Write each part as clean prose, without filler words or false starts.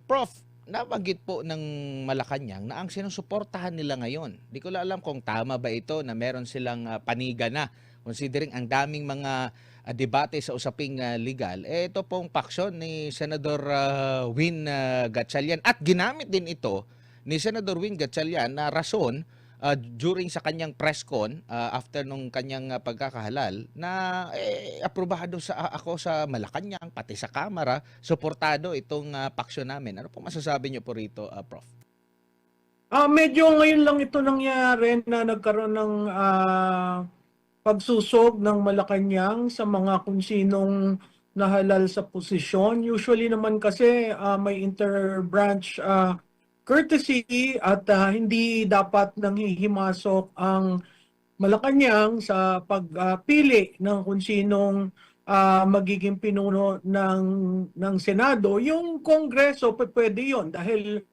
Prof, nabanggit po ng Malacanang na ang sinusuportahan nila ngayon. Di ko lang alam kung tama ba ito na meron silang paniga na considering ang daming mga debate sa usaping legal. Ito pong paksyon ni Senador Win Gatchalian at ginamit din ito ni Senador Win Gatchalian na rason during sa kanyang press con after nung kanyang pagkakahalal na aprobado ako sa Malacanang pati sa Kamara, suportado itong paksyon namin. Ano po masasabi niyo po rito, Prof? Medyo ngayon lang ito nangyari na nagkaroon ng pagsusog ng Malacanang sa mga kung sinong nahalal sa posisyon. Usually naman kasi may interbranch courtesy at hindi dapat nanghihimasok ang Malacanang sa pagpili ng kung sinong magiging pinuno ng Senado. Yung Kongreso, pwede yun dahil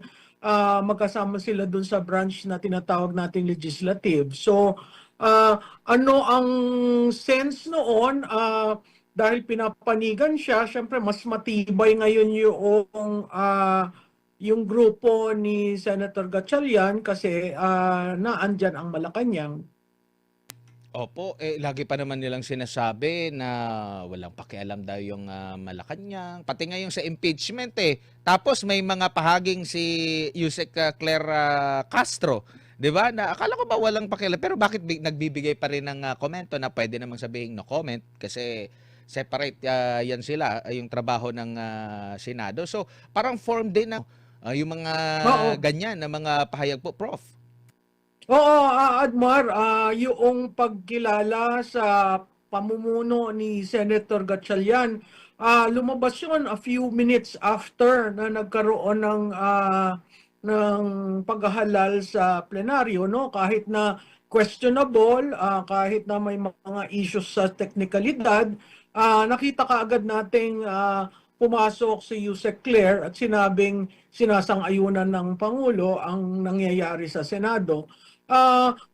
magkasama sila dun sa branch na tinatawag nating legislative. So, ano ang sense noon? Dahil pinapanigan siya, syempre mas matibay ngayon yung grupo ni Senator Gatchalian kasi naandyan ang Malacanang. Opo, lagi pa naman nilang sinasabi na walang pakialam daw yung Malacanang, pati nga yung sa impeachment eh. Tapos may mga pahaging si Yusek Claire Castro, 'di ba? Na akala ko ba walang pakialam, pero bakit nagbibigay pa rin ng komento na pwede namang sabihin no comment kasi separate yan sila, yung trabaho ng Senado. So, parang form din ng yung mga Oo. ganyan na mga pahayag po, Prof. Oo, Admar, yung pagkilala sa pamumuno ni Senator Gatchalian, lumabas yun a few minutes after na nagkaroon ng paghahalal sa plenaryo, no? Kahit na questionable, kahit na may mga issues sa teknikalidad, nakita kaagad nating pumasok si Yusek Claire at sinabing sinasang-ayunan ng Pangulo ang nangyayari sa Senado.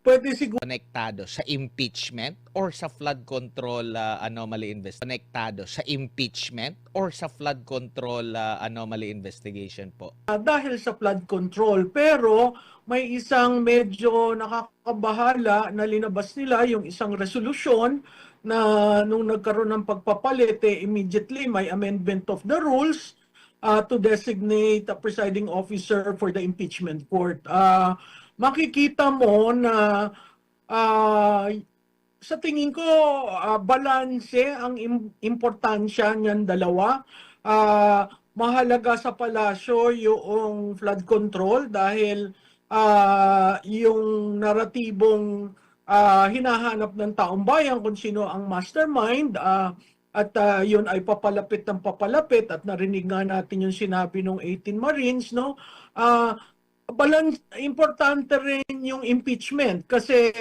Pwede siguro Konektado sa impeachment or sa flood control anomaly investigation? Konektado sa impeachment or sa flood control anomaly investigation po? dahil sa flood control, pero may isang medyo nakakabahala na linabas nila yung isang resolusyon na nung nagkaroon ng pagpapalit, immediately may amendment of the rules to designate a presiding officer for the impeachment court. Makikita mo na sa tingin ko balanse ang importansya niyan dalawa. Mahalaga sa palasyo yung flood control dahil yung naratibong hinahanap ng taong bayan kung sino ang mastermind at yun ay papalapit ng papalapit at narinig nga natin yung sinabi ng 18 Marines, no? Importante rin yung impeachment kasi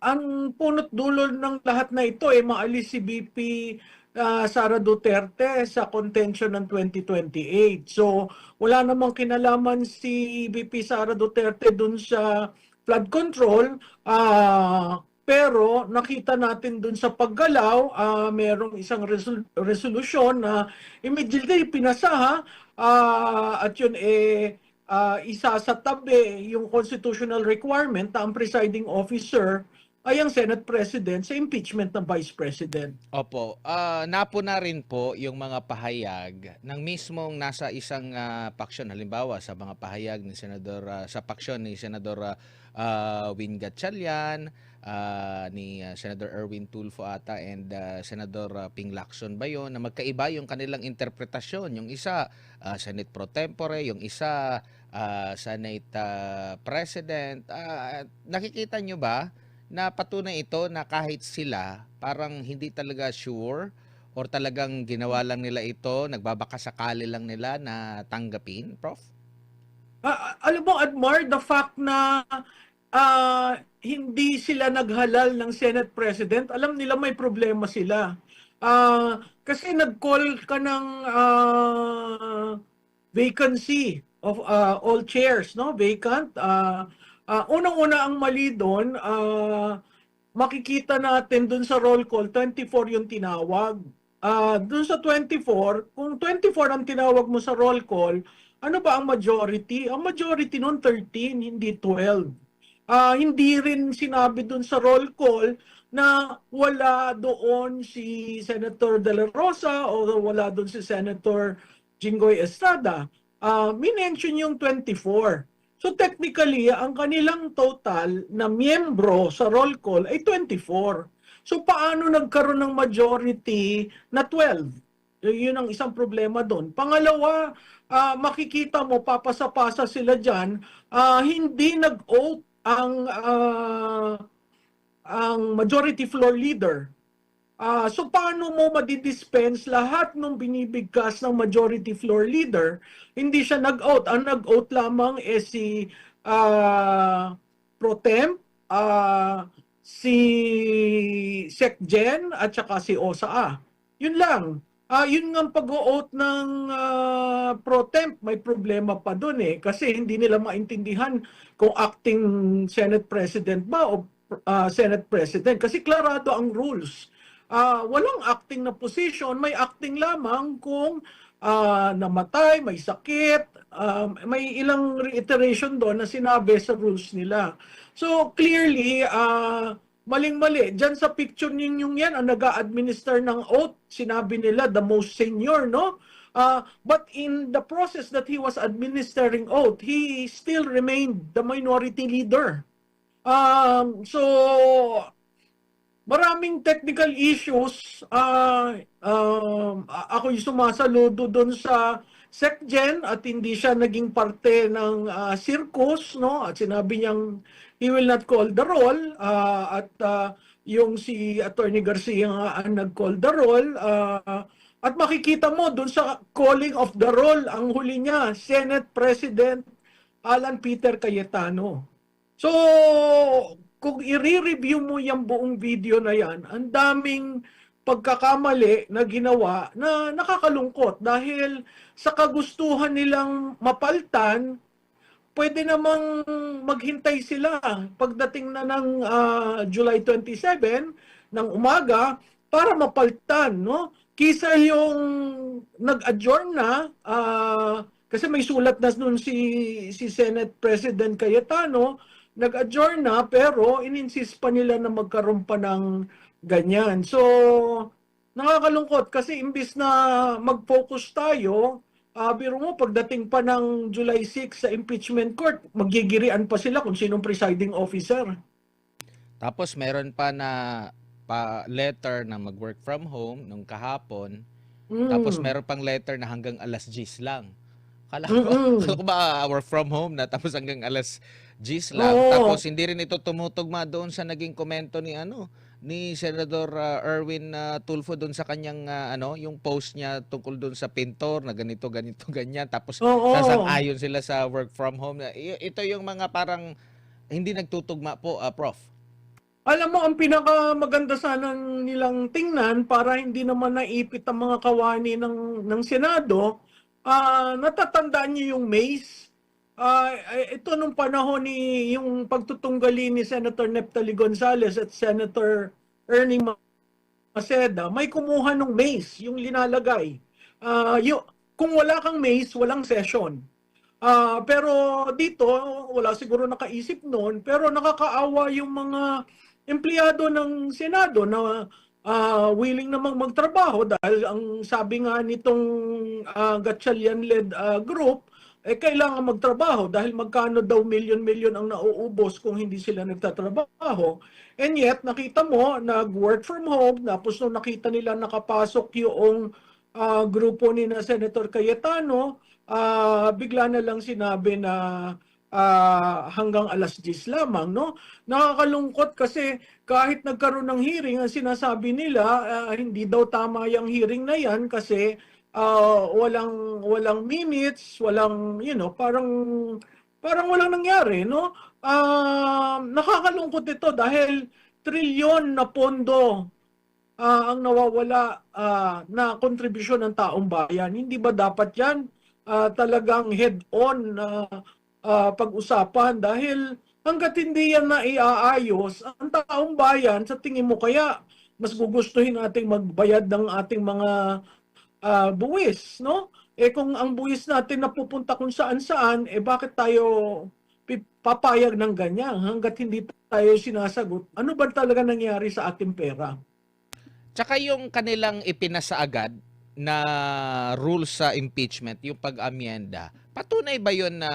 ang punot dulo ng lahat na ito ay maalis si BP Sara Duterte sa contention ng 2028. So wala namang kinalaman si BP Sara Duterte dun sa flood control, pero nakita natin dun sa paggalaw, merong isang resolution na immediately pinasa at yun isa sa tabi yung constitutional requirement na ang presiding officer ay ang Senate President sa impeachment ng Vice President. Opo, napuna rin po yung mga pahayag ng mismong nasa isang paksyon, halimbawa sa mga pahayag ni Senador sa paksyon ni Senador Win Gatchalian, ni Senador Erwin Tulfo ata and Senador Ping Lacson ba yun, na magkaiba yung kanilang interpretasyon. Yung isa Senate pro tempore, yung isa Senate President. Nakikita nyo ba na patunay ito na kahit sila parang hindi talaga sure or talagang ginawa lang nila ito, nagbabakasakali lang nila na tanggapin, Prof? Alam mo, Admar, the fact na hindi sila naghalal ng Senate President, alam nila may problema sila. Kasi nag-call ka ng vacancy of all chairs, no? Vacant. Unang-una ang mali doon, makikita natin doon sa roll call, 24 yung tinawag. dun sa 24, kung 24 ang tinawag mo sa roll call, ano ba ang majority? Ang majority nun 13, hindi 12. Hindi rin sinabi dun sa roll call na wala doon si Senator De La Rosa o wala doon si Senator Jinggoy Estrada. Minention yung 24. So technically, ang kanilang total na miyembro sa roll call ay 24. So paano nagkaroon ng majority na 12? Yun ang isang problema doon. Pangalawa, makikita mo, papasa-pasa sila dyan, hindi nag-oath ang majority floor leader. So paano mo madidispense lahat ng binibigkas ng majority floor leader? Hindi siya nag-oath. Ang nag-oath lamang si Pro Temp, si SecGen at saka si OSA. Yun lang. Yun nga pag-o-oath ng Pro Temp, may problema pa dun kasi hindi nila maintindihan kung acting Senate President ba o Senate President. Kasi klarado ang rules. Walang acting na position, may acting lamang kung namatay, may sakit, may ilang reiteration doon na sinabi sa rules nila. So clearly, maling-mali. Diyan sa picture ninyong yan, ang nag-a-administer ng oath, sinabi nila the most senior, no? But in the process that he was administering oath, he still remained the minority leader. So maraming technical issues. Ako yung sumasaludo doon sa SecGen at hindi siya naging parte ng circus, no? At sinabi niyang he will not call the roll. Yung si Attorney Garcia nga ang nag-call the roll. At makikita mo doon sa calling of the roll, ang huli niya, Senate President Alan Peter Cayetano. So, kung i-review mo yung buong video na yan, ang daming pagkakamali na ginawa na nakakalungkot dahil sa kagustuhan nilang mapaltan, pwede namang maghintay sila pagdating na ng July 27 ng umaga para mapaltan, no? Kisa yung nag-adjourn na, kasi may sulat na nun si Senate President Cayetano, nag-adjourn na pero ininsist pa nila na magkaroon pa ng ganyan. So, nakakalungkot kasi imbis na mag-focus tayo, biro mo pagdating pa ng July 6 sa impeachment court, magigirian pa sila kung sinong presiding officer. Tapos meron pa na letter na mag-work from home nung kahapon. Tapos meron pang letter na hanggang alas 10 lang. Kala ko ba work from home na tapos hanggang alas 10 lang. Tapos hindi rin ito tumutugma doon sa naging komento ni Senador Erwin Tulfo doon sa kanyang yung post niya tungkol doon sa pintor na ganito ganyan tapos sasang-ayon sila sa work from home. Ito yung mga parang hindi nagtutugma po, Prof. Alam mo, ang pinakamaganda sana nilang tingnan para hindi naman naipit ang mga kawani ng Senado, natatandaan niyo yung maze. Ito nung panahon ni yung pagtutunggali ni Senator Neftali Gonzales at Senator Ernie Maceda, may kumuha ng maze, yung linalagay. Kung wala kang maze, walang session. Pero dito, wala siguro nakaisip noon, pero nakakaawa yung mga empleyado ng Senado na willing namang magtrabaho dahil ang sabi nga nitong Gatchalian-led group, kailangan magtrabaho dahil magkano daw milyon-milyon ang nauubos kung hindi sila nagtatrabaho. And yet, nakita mo, nag-work from home, tapos nung nakita nila nakapasok yung grupo ni na Senator Cayetano, bigla na lang sinabi na hanggang alas 10 lamang, no? Nakakalungkot kasi kahit nagkaroon ng hearing, ang sinasabi nila, hindi daw tama yung hearing na yan kasi walang minutes, walang, parang walang nangyari, no? Nakakalungkot ito dahil trilyon na pondo ang nawawala na kontribusyon ng taong bayan. Hindi ba dapat yan talagang head-on pag-usapan dahil hanggat hindi yan na iaayos, ang taong bayan, sa tingin mo kaya mas gugustuhin nating magbayad ng ating mga buwis, no? Kung ang buwis natin napupunta kung saan-saan, bakit tayo papayag ng ganyan hangga't hindi tayo sinasagot? Ano ba talaga nangyari sa ating pera? Tsaka yung kanilang ipinasa agad na rules sa impeachment, yung pag-amyenda, patunay ba yun na,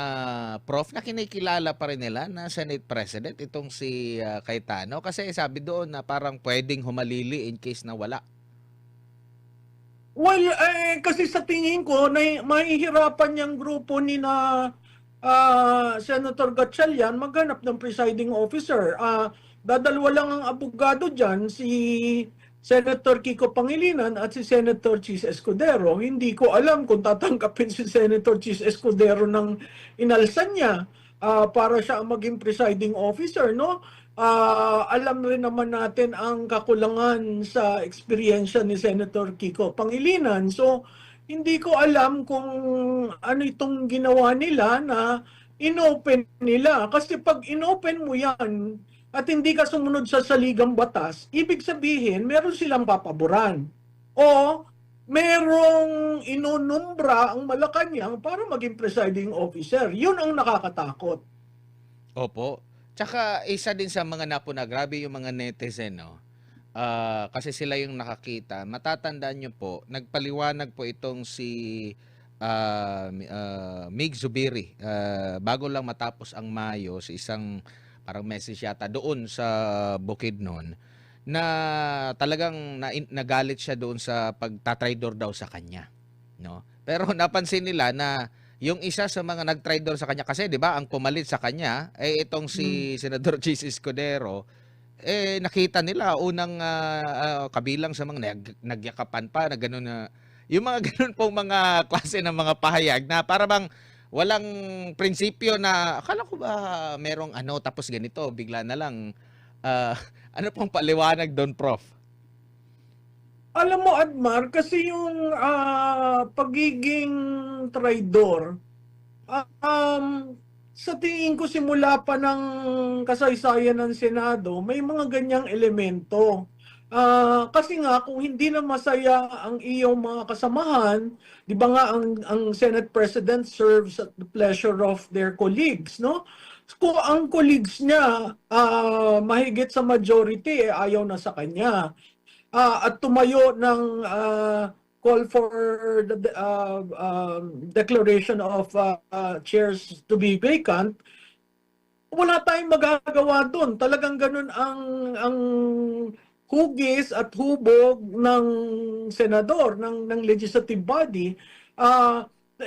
Prof, na kinikilala pa rin nila na Senate President itong si Cayetano? Kasi sabi doon na parang pwedeng humalili in case na wala. Well, kasi sa tingin ko, mahihirapan yung grupo ni na Senator Gatchalian maghanap ng presiding officer. Dadalwa lang ang abogado dyan, si Senator Kiko Pangilinan at si Senator Chis Escudero. Hindi ko alam kung tatanggapin si Senator Chis Escudero ng inalsan niya para siya ang maging presiding officer, no? Alam rin naman natin ang kakulangan sa eksperyensya ni Senator Kiko Pangilinan. So, hindi ko alam kung ano itong ginawa nila na inopen nila. Kasi pag inopen mo yan at hindi ka sumunod sa saligang batas, ibig sabihin meron silang papaboran. O merong inunumbra ang Malacanang para maging presiding officer. Yun ang nakakatakot. Opo. Tsaka isa din sa mga napuna, grabe yung mga netizen, no? Kasi sila yung nakakita. Matatandaan nyo po, nagpaliwanag po itong si Mig Zubiri. Bago lang matapos ang Mayo, sa isang parang message yata doon sa Bukidnon, na talagang nagalit siya doon sa pagtatraidor daw sa kanya, no? Pero napansin nila na yung isa sa mga nagtraidor sa kanya, kasi 'di ba ang pumalit sa kanya ay itong si Senador Chis Escudero, nakita nila unang kabilang sa mga nagyakapan pa na gano'n, na yung mga gano'n pong mga klase ng mga pahayag na para bang walang prinsipyo, na akala ko ba merong ano tapos ganito bigla na lang. Ano pong paliwanag doon, Prof? Alam mo, Admar, kasi yung pagiging traidor, sa tingin ko simula pa ng kasaysayan ng Senado, may mga ganyang elemento. Kasi nga, kung hindi na masaya ang iyong mga kasamahan, di ba nga ang Senate President serves at the pleasure of their colleagues, no? Kung ang colleagues niya mahigit sa majority, ayaw na sa kanya. At tumayo ng call for the declaration of chairs to be vacant, wala tayong magagawa doon. Talagang ganun ang hugis at hubog ng senador, ng legislative body.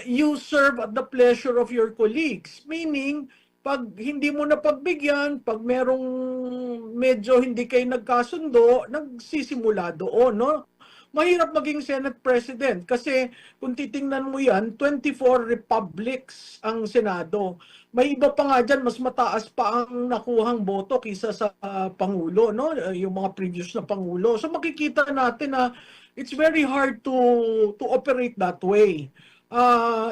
You serve at the pleasure of your colleagues. Meaning, pag hindi mo na pagbigyan, pag merong medyo hindi kayo nagkasundo, nagsisimula doon, no? Mahirap maging Senate President kasi kung titingnan mo yan, 24 republics ang Senado. May iba pa nga dyan, mas mataas pa ang nakuhang boto kaysa sa Pangulo, no? Yung mga previous na Pangulo. So makikita natin na it's very hard to operate that way.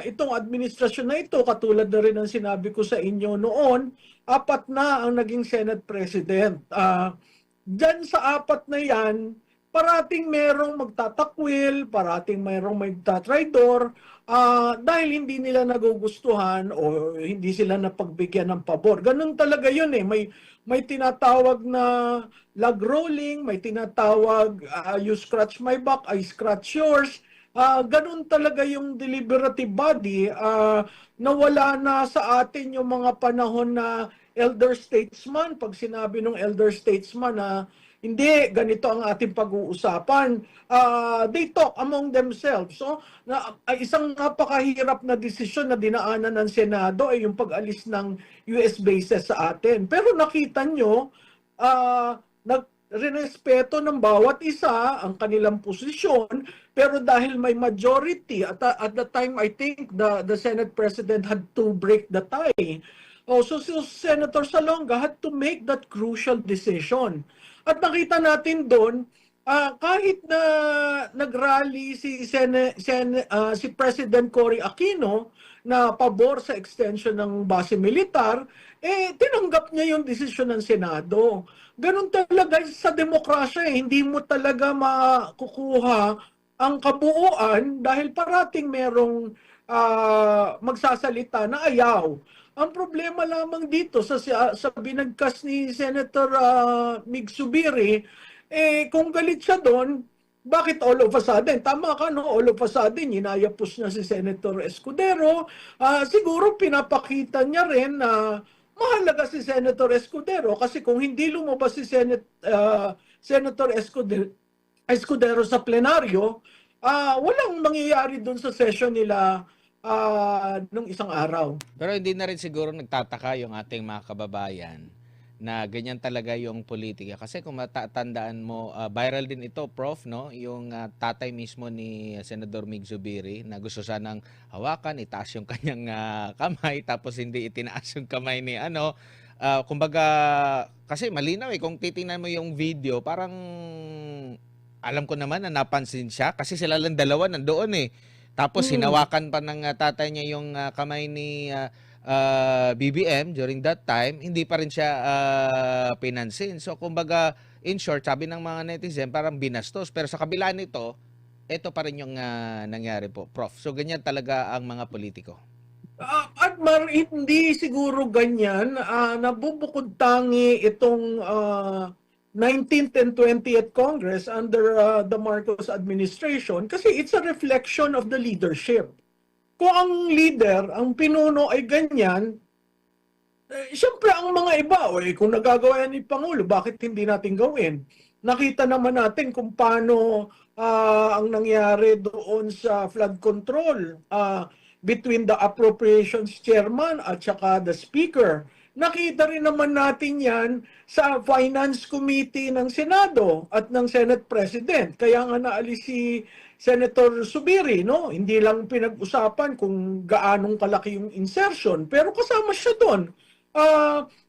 Itong administrasyon na ito, katulad na rin ang sinabi ko sa inyo noon, 4 na ang naging Senate President. Diyan sa 4 na yan, parating merong magtatakwil, parating merong magtatraidor, dahil hindi nila nagugustuhan o hindi sila napagbigyan ng pabor. Ganun talaga yun eh. May tinatawag na log rolling, may tinatawag you scratch my back, I scratch yours. Ganun talaga yung deliberative body, na wala na sa atin yung mga panahon na elder statesman. Pag sinabi ng elder statesman na hindi, ganito ang ating pag-uusapan, they talk among themselves. So, isang napakahirap na desisyon na dinaanan ng Senado ay yung pag-alis ng US bases sa atin. Pero nakita nyo, nagrespeto ng bawat isa ang kanilang posisyon, pero dahil may majority, at the time I think the Senate President had to break the tie. So Senator Salonga had to make that crucial decision. At nakita natin doon, Kahit na nagrally si President Cory Aquino na pabor sa extension ng base militar, tinanggap niya yung desisyon ng Senado. Ganun talaga sa demokrasya, hindi mo talaga makukuha ang kabuuan dahil parating merong magsasalita na ayaw. Ang problema lamang dito sa binagkas ni Senator Mig Zubiri, kung galit siya doon, bakit all of a sudden? Tama ka, no? All of a sudden, inayapos niya si Senator Escudero. Siguro pinapakita niya rin na mahalaga si Senator Escudero kasi kung hindi lumabas si Senator Escudero sa plenaryo, walang mangyayari doon sa session nila nung isang araw. Pero hindi na rin siguro nagtataka yung ating mga kababayan na ganyan talaga yung politika. Kasi kung matatandaan mo, viral din ito, Prof, no? Yung tatay mismo ni Senador Mig Zubiri na gusto sanang hawakan, itaas yung kanyang kamay, tapos hindi itinaas yung kamay ni ano. Kumbaga, kasi malinaw kung titingnan mo yung video, parang alam ko naman na napansin siya kasi sila lang dalawa nandoon Tapos hinawakan pa ng tatay niya yung kamay ni BBM during that time, hindi pa rin siya pinansin. So kumbaga, in short, sabi ng mga netizen, parang binastos. Pero sa kabila nito, ito pa rin yung nangyari po, Prof. So ganyan talaga ang mga politiko. At hindi siguro ganyan. Nabubukod tangi itong 19th and 20th Congress under the Marcos administration kasi it's a reflection of the leadership. Kung ang leader, ang pinuno ay ganyan, siyempre ang mga iba, kung nagagawa yan ni Pangulo, bakit hindi natin gawin? Nakita naman natin kung paano ang nangyari doon sa flood control between the appropriations chairman at saka the speaker. Nakita rin naman natin yan sa Finance Committee ng Senado at ng Senate President. Kaya nga naalis si Senator Zubiri, no? Hindi lang pinag-usapan kung gaanong kalaki yung insertion, pero kasama siya doon.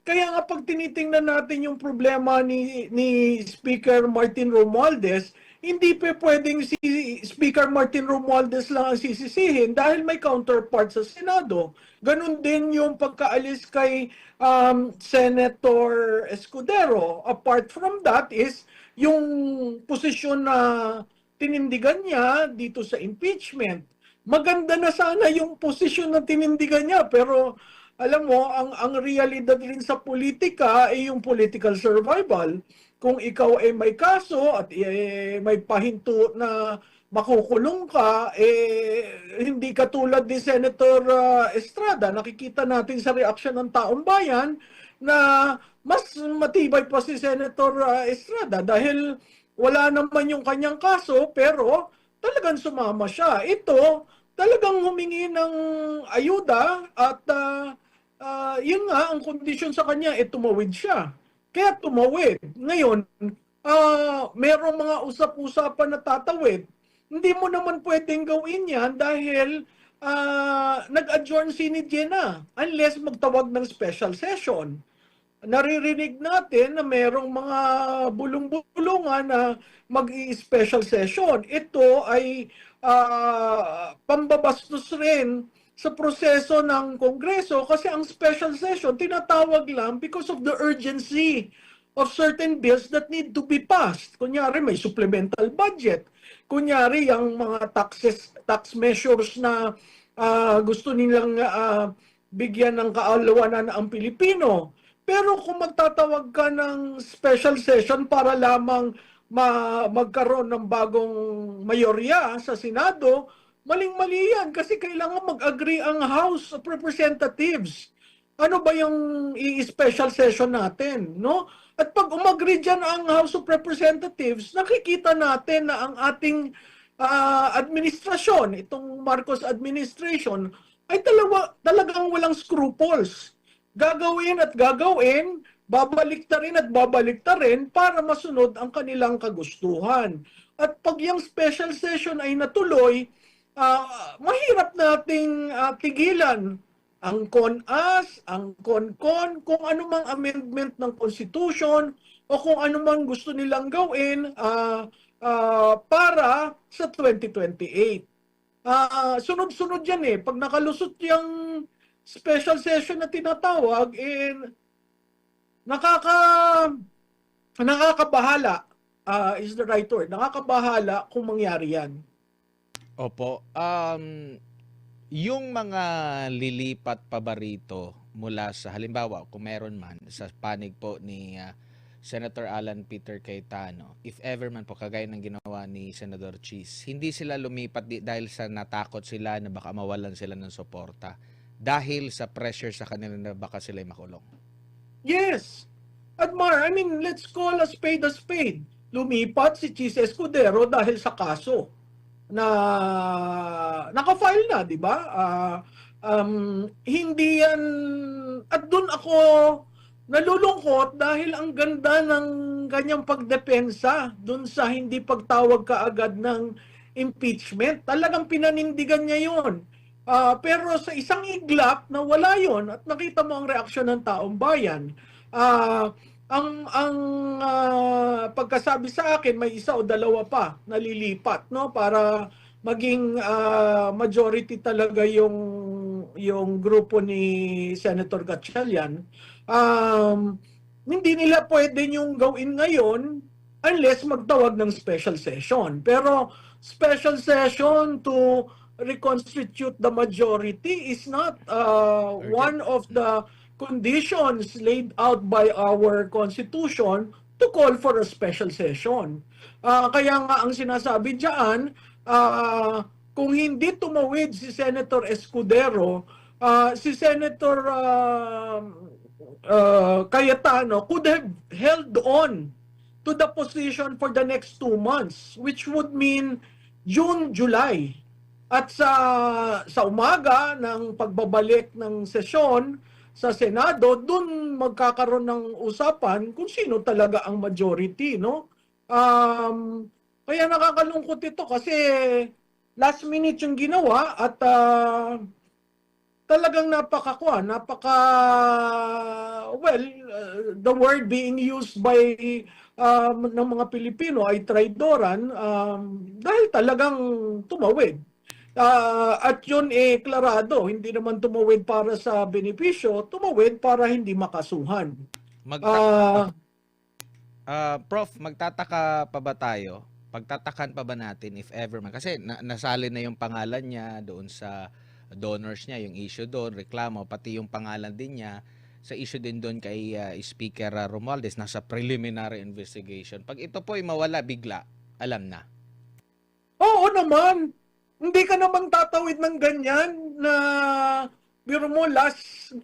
Kaya nga pag tinitingnan natin yung problema ni Speaker Martin Romualdez, hindi pa pwedeng si Speaker Martin Romualdez lang ang sisisihin dahil may counterpart sa Senado. Ganon din yung pagkaalis kay Senator Escudero. Apart from that is yung posisyon na tinindigan niya dito sa impeachment. Maganda na sana yung posisyon na tinindigan niya pero alam mo, ang realidad rin sa politika ay yung political survival. Kung ikaw ay may kaso at may pahinto na makukulong ka, hindi katulad ni Senator Estrada. Nakikita natin sa reaksyon ng taong bayan na mas matibay pa si Senator Estrada dahil wala naman yung kanyang kaso pero talagang sumama siya. Ito, talagang humingi ng ayuda at yun nga, ang kondisyon sa kanya, tumawid siya. Kaya tumawid. Ngayon, merong mga usap-usapan na tatawid. Hindi mo naman pwedeng gawin yan dahil nag-adjourn si Jenna unless magtawag ng special session. Naririnig natin na merong mga bulong-bulungan na mag-i-special session. Ito ay pambabastos rin sa proseso ng Kongreso kasi ang special session tinatawag lang because of the urgency of certain bills that need to be passed. Kunyari may supplemental budget. Kunyari yung mga tax measures na gusto nilang bigyan ng kaalawanan ang Pilipino. Pero kung magtatawag ka ng special session para lamang magkaroon ng bagong mayorya sa Senado, maling-mali yan kasi kailangan mag-agree ang House of Representatives. Ano ba yung i-special session natin, no? At pag umagri dyan ang House of Representatives, nakikita natin na ang ating administrasyon, itong Marcos administration, ay talagang walang scruples. Gagawin at gagawin, babalik ta rin at babalik ta rin para masunod ang kanilang kagustuhan. At pag yung special session ay natuloy, mahirap nating tigilan ang CONAS, ang CONCON, kung anumang amendment ng Constitution o kung anumang gusto nilang gawin para sa 2028. Sunod-sunod yan eh. Pag nakalusot yung special session na tinatawag, nakaka nakakabahala, is the right word. Nakakabahala kung mangyari yan. Opo. Yung mga lilipat pa ba rito mula sa halimbawa kung meron man sa panig po ni Senator Alan Peter Cayetano, if ever man po kagaya ng ginawa ni Senador Cheese, hindi sila lumipat dahil sa natakot sila na baka mawalan sila ng suporta dahil sa pressure sa kanila na baka sila makulong. Yes. Admar, I mean, let's call a spade a spade. Lumipat si Cheese Escudero dahil sa kaso na naka-file na, di ba? Hindi yan, at doon ako nalulungkot dahil ang ganda ng kanyang pagdepensa doon sa hindi pagtawag kaagad ng impeachment. Talagang pinanindigan niya yun. Pero sa isang iglap na wala yon at nakita mo ang reaksyon ng taong bayan, ang pagkasabi sa akin may isa o dalawa pa nalilipat, no, para maging majority talaga yung grupo ni Senator Gatchalian. Hindi nila pwede yung gawin ngayon unless magtawag ng special session. Pero special session to reconstitute the majority is not one of the conditions laid out by our Constitution to call for a special session. Kaya nga ang sinasabi diyan, kung hindi tumawid si Senator Escudero, si Senator Cayetano could have held on to the position for the next 2 months, which would mean June, July. At sa umaga ng pagbabalik ng sesyon sa Senado, dun magkakaroon ng usapan kung sino talaga ang majority, no? Kaya nakakalungkot ito kasi last minute yung ginawa at talagang the word being used by ng mga Pilipino ay traidoran dahil talagang tumawid. At yun klarado, hindi naman tumawid para sa benepisyo, tumawid para hindi makasuhan. Prof, magtataka pa ba tayo? Pagtatakan pa ba natin if ever man? Kasi nasali na yung pangalan niya doon sa donors niya, yung issue doon, reklamo, pati yung pangalan din niya sa issue din doon kay Speaker Romualdez, nasa preliminary investigation. Pag ito po ay mawala bigla, alam na. Oo naman. Hindi ka naman tatawid ng ganyan na biro mo last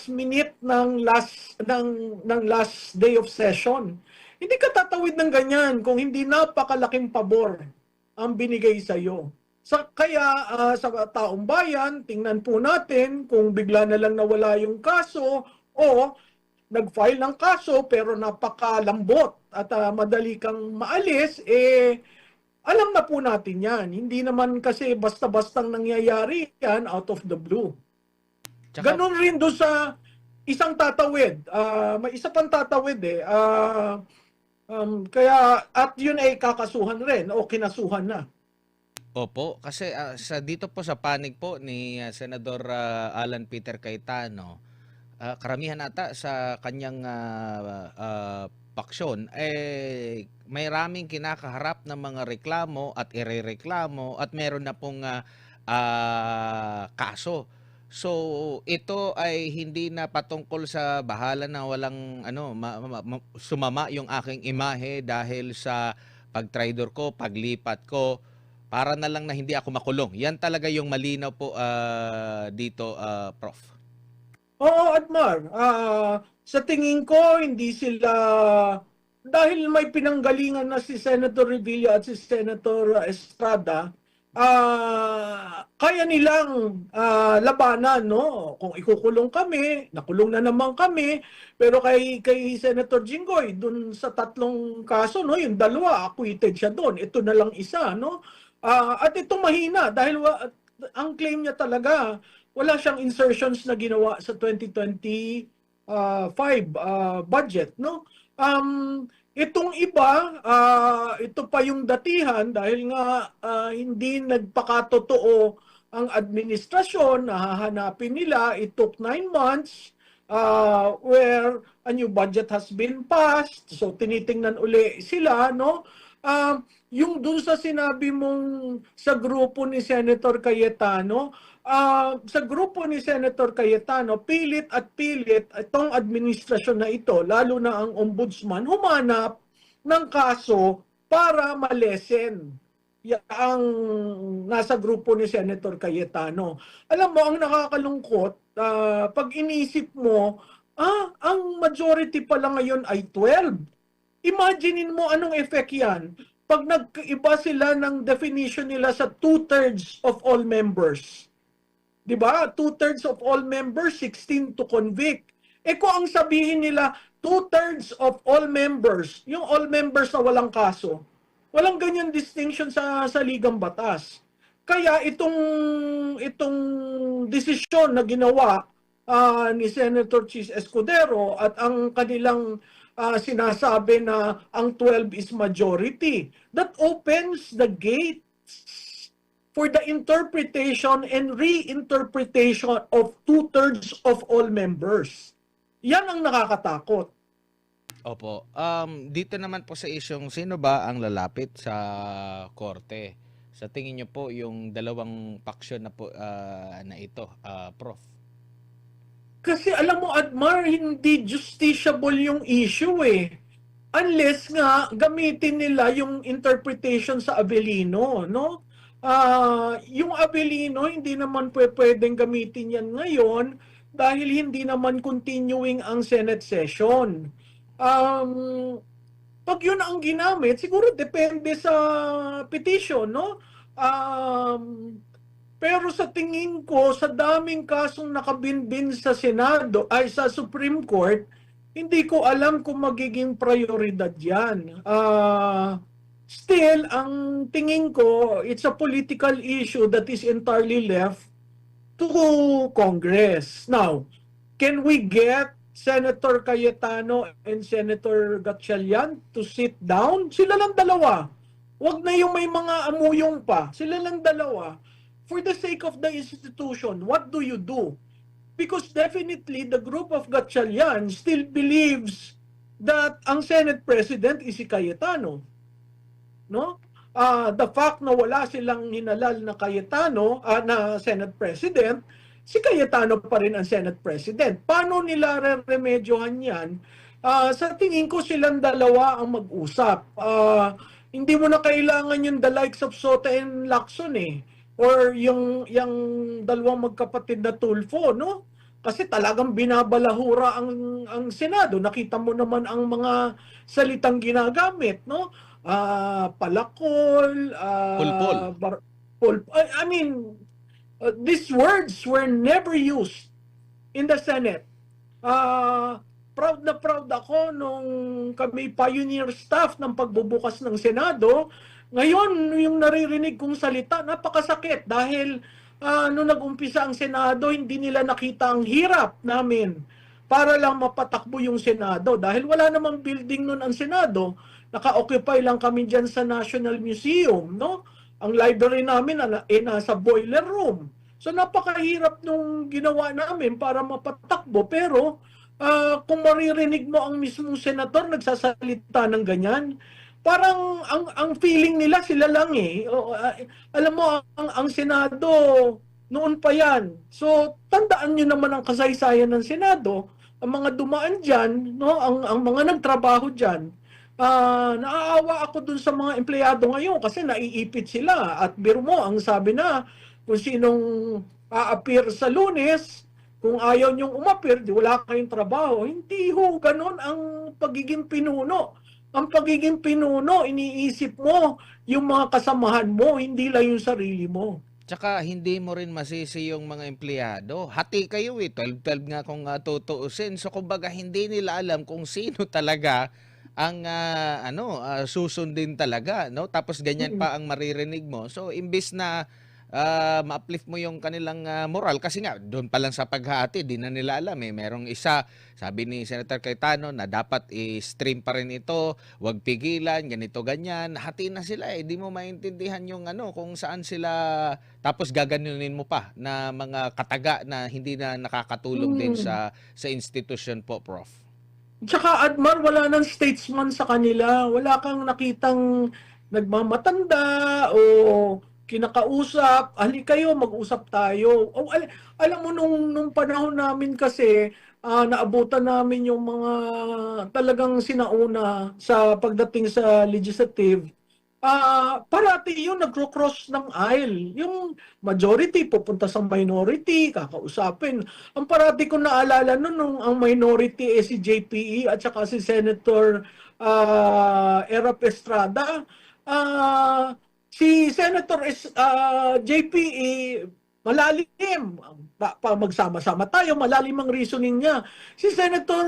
minute ng last day of session. Hindi ka tatawid ng ganyan kung hindi napakalaking pabor ang binigay sa iyo. Kaya sa taong bayan, tingnan po natin kung bigla na lang nawala yung kaso o nag-file ng kaso pero napakalambot at madali kang maalis, alam na po natin yan. Hindi naman kasi basta-bastang nangyayari yan out of the blue. Ganon rin doon sa isang tatawid. May isa pang tatawid kaya at yun ay kakasuhan rin o kinasuhan na. Opo, kasi dito po sa panig po ni Senador Alan Peter Cayetano, karamihan ata sa kanyang paksyon, may raming kinakaharap ng mga reklamo at irereklamo at meron na pong kaso. So ito ay hindi na patungkol sa bahala na walang sumama yung aking imahe dahil sa pagtraidor ko, paglipat ko, para na lang na hindi ako makulong. Yan talaga yung malinaw po dito, Prof. Oo, Admar. Sa tingin ko, hindi sila, dahil may pinanggalingan na si Senator Revilla at si Senator Estrada, kaya nilang labanan, no? Kung ikukulong kami, nakulong na naman kami, pero kay Senator Jinggoy, dun sa 3 kaso, no, yung 2, acquitted siya doon. Ito na lang isa, no? At ito mahina dahil ang claim niya talaga, wala siyang insertions na ginawa sa 2025 budget, no? Itong iba, ito pa yung datihan dahil nga hindi nagpakatotoo ang administrasyon, nahahanapin nila, it took 9 months where a new budget has been passed. So tinitingnan uli sila, no? Yung dun sa sinabi mong sa grupo ni Senator Cayetano, sa grupo ni Senator Cayetano, pilit at pilit itong administrasyon na ito, lalo na ang ombudsman, humanap ng kaso para malesen ang nasa grupo ni Senator Cayetano. Alam mo, ang nakakalungkot, pag inisip mo, ang majority pala ngayon ay 12. Imaginein mo anong effect yan pag nag-iba sila ng definition nila sa 2/3 of all members. 'Di ba? 2/3 of all members, 16 to convict. Kung ang sabihin nila 2/3 of all members, yung all members na walang kaso, walang ganyan distinction sa ligang batas. Kaya itong desisyon na ginawa ni Senator Chis Escudero at ang kanilang sinasabi na ang 12 is majority, that opens the gate for the interpretation and reinterpretation of 2/3 of all members. Yan ang nakakatakot. Opo. Dito naman po sa isyung sino ba ang lalapit sa korte? Sa tingin niyo po yung dalawang paksyon na po na ito, Prof. Kasi alam mo, Admar, hindi justiciable yung issue eh. Unless nga gamitin nila yung interpretation sa Avellino, no? Yung Avellino, hindi naman pwedeng gamitin yan ngayon dahil hindi naman continuing ang Senate session. Pag yun ang ginamit, siguro depende sa petition, no? Pero sa tingin ko, sa daming kasong nakabinbin sa Senado, ay sa Supreme Court, hindi ko alam kung magiging prioridad yan. Still, ang tingin ko, it's a political issue that is entirely left to Congress. Now, can we get Senator Cayetano and Senator Gatchalian to sit down? Sila lang dalawa. Huwag na yung may mga amuyong pa. Sila lang dalawa. For the sake of the institution, what do you do? Because definitely the group of Gatchalian still believes that ang Senate President is si Cayetano. No? The fact na wala silang hinalal na Cayetano, na Senate President, si Cayetano pa rin ang Senate President. Paano nila re-remedyohan yan? Sa tingin ko silang dalawa ang mag-usap. Hindi mo na kailangan yung the likes of Sota and Lacson eh. Or yung dalawang magkapatid na Tulfo, no? Kasi talagang binabalahura ang Senado. Nakita mo naman ang mga salitang ginagamit, no? Palakol, Pulpol. I mean, these words were never used in the Senate. Proud na proud ako nung kami pioneer staff ng pagbubukas ng Senado. Ngayon, yung naririnig kong salita, napakasakit dahil nung nag-umpisa ang Senado, hindi nila nakita ang hirap namin para lang mapatakbo yung Senado. Dahil wala namang building nun ang Senado, naka-occupy lang kami dyan sa National Museum, no? Ang library namin nasa boiler room. So napakahirap nung ginawa namin para mapatakbo, pero kung maririnig mo ang mismong senador nagsasalita ng ganyan, parang ang feeling nila sila lang eh. Alam mo, ang Senado, noon pa yan. So, tandaan nyo naman ang kasaysayan ng Senado. Ang mga dumaan dyan, no? ang mga nagtrabaho dyan, naaawa ako dun sa mga empleyado ngayon kasi naiipit sila. At biro mo, ang sabi na, kung sinong a-appear sa Lunes, kung ayaw nyong umapir, di wala kayong trabaho. Hindi ho, ganun ang pagiging pinuno. Ang pagiging pinuno, iniisip mo yung mga kasamahan mo, hindi lang yung sarili mo. Tsaka hindi mo rin masisi yung mga empleyado. Hati kayo eh, 12-12 nga kung tutuusin. So kumbaga hindi nila alam kung sino talaga ang susundin talaga, no? Tapos ganyan pa ang maririnig mo. So imbis na ma-uplift mo yung kanilang moral kasi nga doon pa lang sa paghahati di na nila alam eh merong isa sabi ni Senator Cayetano na dapat i-stream pa rin ito, wag pigilan, ganito ganyan. Hati na sila eh, di mo maintindihan yung ano kung saan sila tapos gaganunin mo pa na mga kataga na hindi na nakakatulong din Hmm. sa institusyon po, Prof. Tsaka Admar, wala ng statesman sa kanila. Wala kang nakitang nagmamatanda o kinakausap. Halika kayo, mag-usap tayo. Alam mo, nung panahon namin kasi, naabutan namin yung mga talagang sinauna sa pagdating sa legislative. Parati yun nagro-cross ng aisle. Yung majority pupunta sa minority, kakausapin. Ang parati ko naalala nun, nung ang minority si JPE at saka si Senator Erap Estrada, si Senator JPE, malalim. Magsama-sama tayo, malalim ang reasoning niya. Si Senator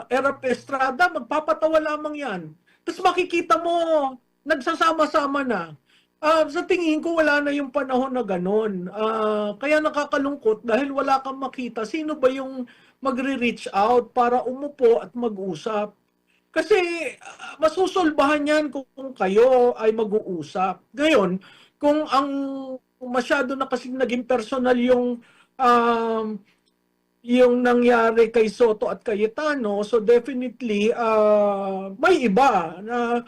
Erap Estrada, magpapatawa lamang yan. Tapos makikita mo, nagsasama-sama na. Sa tingin ko, wala na yung panahon na ganun. Kaya nakakalungkot dahil wala kang makita. Sino ba yung magre-reach out para umupo at mag-usap? Kasi masusolbahan yan kung kayo ay mag-uusap. Ngayon, kung ang masyado na kasing naging personal yung nangyari kay Soto at Cayetano, so definitely may iba na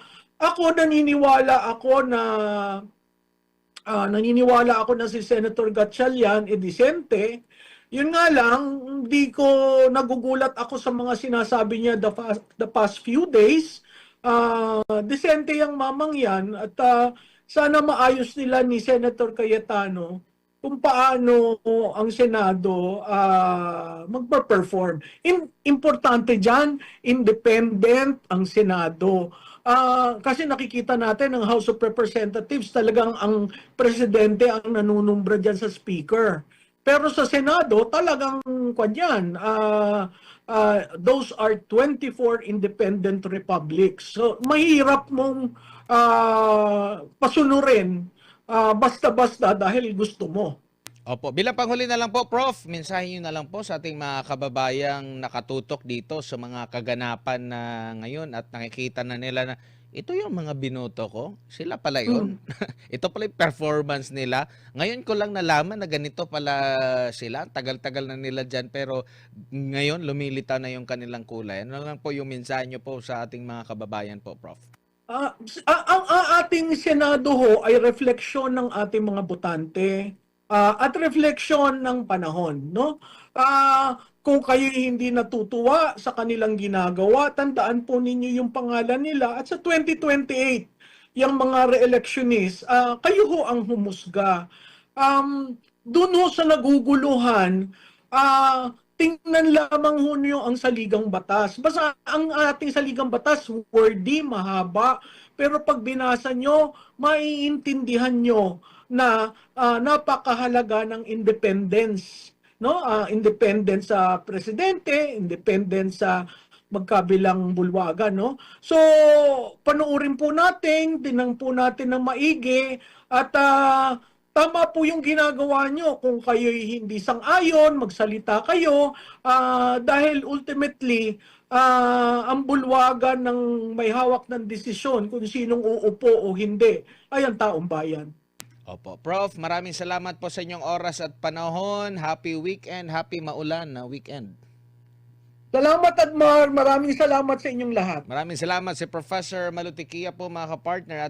naniniwala ako na si Senator Gatchalian disente. Yun nga lang, hindi ko nagugulat ako sa mga sinasabi niya the past few days. Disente yung mamang yan at sana maayos nila ni Senator Cayetano kung paano ang Senado magpa-perform. Importante dyan, independent ang Senado. Kasi nakikita natin ng House of Representatives, talagang ang presidente ang nanunumbra dyan sa speaker. Pero sa Senado, talagang kanyan, those are 24 independent republics. So, mahirap mong pasunurin basta-basta dahil gusto mo. Opo, bilang panghuli na lang po, Prof, mensahe niyo na lang po sa ating mga kababayang nakatutok dito sa mga kaganapan na ngayon at nakikita na nila na ito yung mga binoto ko, sila pala Mm. yon. Ito pala yung performance nila. Ngayon ko lang nalaman na ganito pala sila. Tagal-tagal na nila dyan pero ngayon lumilitaw na yung kanilang kulay. Ano lang po yung mensahe niyo po sa ating mga kababayan po, Prof? Ang ating Senado ho ay refleksyon ng ating mga botante at refleksyon ng panahon, no? Kung kayo hindi natutuwa sa kanilang ginagawa, tandaan po ninyo yung pangalan nila at sa 2028, yung mga re-electionist, kayo ho ang humusga. Doon ho sa naguguluhan, tingnan lamang ho niyo ang saligang batas. Basta ang ating saligang batas, wordy, mahaba, pero pag binasa nyo, maiintindihan nyo na napakahalaga ng independence, no? Independence sa presidente, independence sa magkabilang bulwagan, no? So, panuorin po natin, tingnan po natin ng maigi at tama po yung ginagawa nyo. Kung kayo'y hindi sang-ayon, magsalita kayo dahil ultimately ang bulwagan ng may hawak ng desisyon kung sinong uupo o hindi ay ang taong bayan. Opo. Prof, maraming salamat po sa inyong oras at panahon. Happy weekend, happy maulan na weekend. Salamat, Admar. Maraming salamat sa inyong lahat. Maraming salamat si Professor Malutikia po mga kapartner.